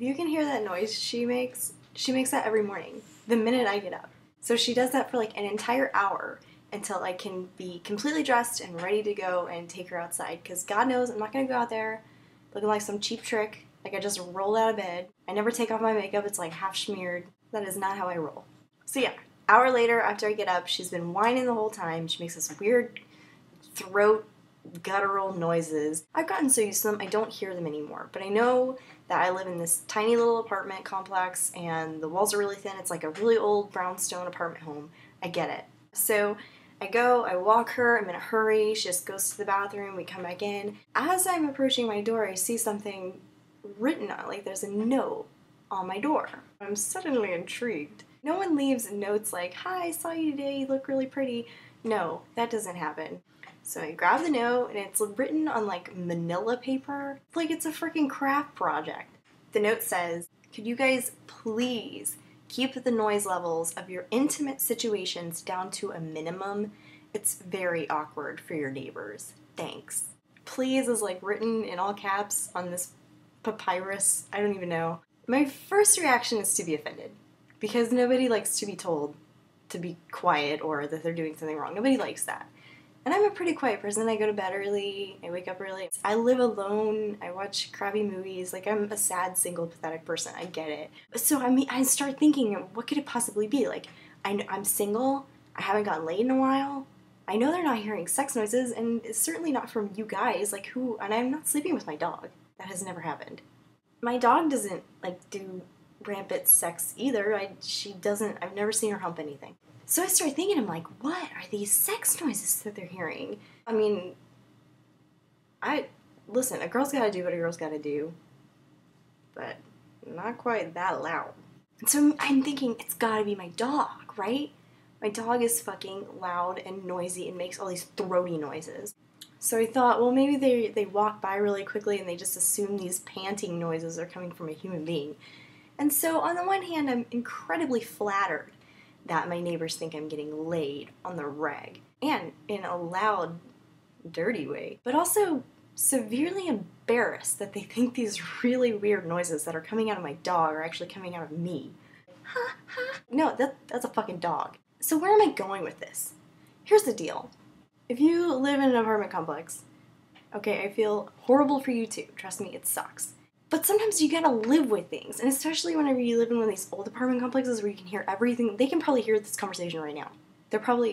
If you can hear that noise she makes that every morning, the minute I get up. So she does that for like an entire hour until I can be completely dressed and ready to go and take her outside. Because God knows I'm not going to go out there looking like some cheap trick. Like I just rolled out of bed. I never take off my makeup. It's like half smeared. That is not how I roll. So yeah, hour later after I get up, she's been whining the whole time. She makes this weird throat guttural noises. I've gotten so used to them, I don't hear them anymore. But I know that I live in this tiny little apartment complex and the walls are really thin. It's like a really old brownstone apartment home. I get it. So I go, I walk her, I'm in a hurry, she just goes to the bathroom, we come back in. As I'm approaching my door, I see something written on it, like there's a note on my door. I'm suddenly intrigued. No one leaves notes like, hi, I saw you today, you look really pretty. No, that doesn't happen. So I grab the note, and it's written on like manila paper, like it's a freaking craft project. The note says, could you guys please keep the noise levels of your intimate situations down to a minimum? It's very awkward for your neighbors. Thanks. Please is like written in all caps on this papyrus. I don't even know. My first reaction is to be offended because nobody likes to be told to be quiet or that they're doing something wrong. Nobody likes that. And I'm a pretty quiet person. I go to bed early. I wake up early. I live alone. I watch crappy movies. Like, I'm a sad, single, pathetic person. I get it. So, I mean, I start thinking, what could it possibly be? Like, I'm single. I haven't gotten laid in a while. I know they're not hearing sex noises, and it's certainly not from you guys. Like, who? And I'm not sleeping with my dog. That has never happened. My dog doesn't, like, do rampant sex either. I've never seen her hump anything. So I started thinking, I'm like, what are these sex noises that they're hearing? I mean, listen, a girl's gotta do what a girl's gotta do, but not quite that loud. And so I'm thinking, it's gotta be my dog, right? My dog is fucking loud and noisy and makes all these throaty noises. So I thought, well, maybe they walk by really quickly and they just assume these panting noises are coming from a human being. And so on the one hand, I'm incredibly flattered that my neighbors think I'm getting laid on the reg, and in a loud, dirty way, but also severely embarrassed that they think these really weird noises that are coming out of my dog are actually coming out of me. Ha ha. No, that's a fucking dog. So where am I going with this? Here's the deal. If you live in an apartment complex, okay, I feel horrible for you too. Trust me, it sucks. But sometimes you gotta live with things, and especially whenever you live in one of these old apartment complexes where you can hear everything. They can probably hear this conversation right now.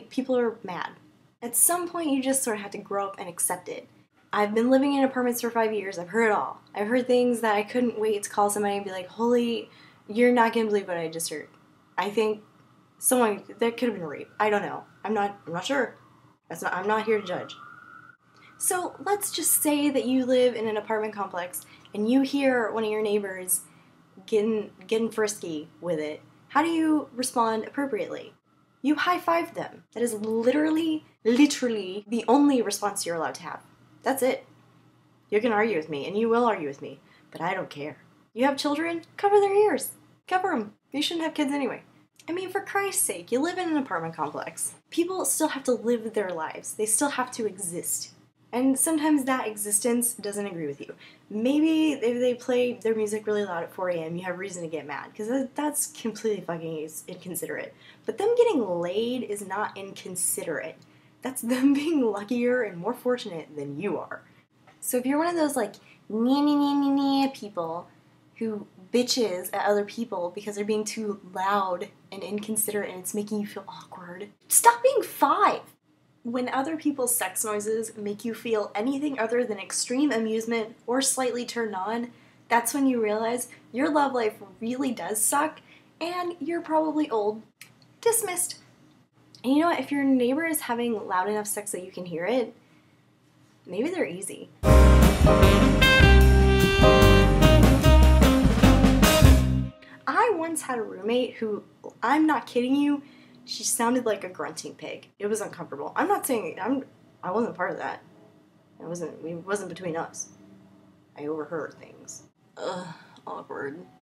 People are mad. At some point, you just sort of have to grow up and accept it. I've been living in apartments for 5 years. I've heard it all. I've heard things that I couldn't wait to call somebody and be like, holy, you're not gonna believe what I just heard. I think that could have been rape. I don't know. I'm not sure. I'm not here to judge. So let's just say that you live in an apartment complex and you hear one of your neighbors getting frisky with it. How do you respond appropriately? You high-five them. That is literally the only response you're allowed to have. That's it. You can argue with me, and you will argue with me, but I don't care. You have children? Cover their ears. Cover them. You shouldn't have kids anyway. I mean, for Christ's sake, you live in an apartment complex. People still have to live their lives. They still have to exist. And sometimes that existence doesn't agree with you. Maybe if they play their music really loud at 4 a.m., you have reason to get mad, because that's completely fucking inconsiderate. But them getting laid is not inconsiderate. That's them being luckier and more fortunate than you are. So if you're one of those, like, people who bitches at other people because they're being too loud and inconsiderate and it's making you feel awkward, stop being 5! When other people's sex noises make you feel anything other than extreme amusement or slightly turned on, that's when you realize your love life really does suck and you're probably old. Dismissed. And you know what? If your neighbor is having loud enough sex that you can hear it, maybe they're easy. I once had a roommate who, I'm not kidding you, she sounded like a grunting pig. It was uncomfortable. I'm not saying I wasn't part of that. It wasn't between us. I overheard things. Ugh, awkward.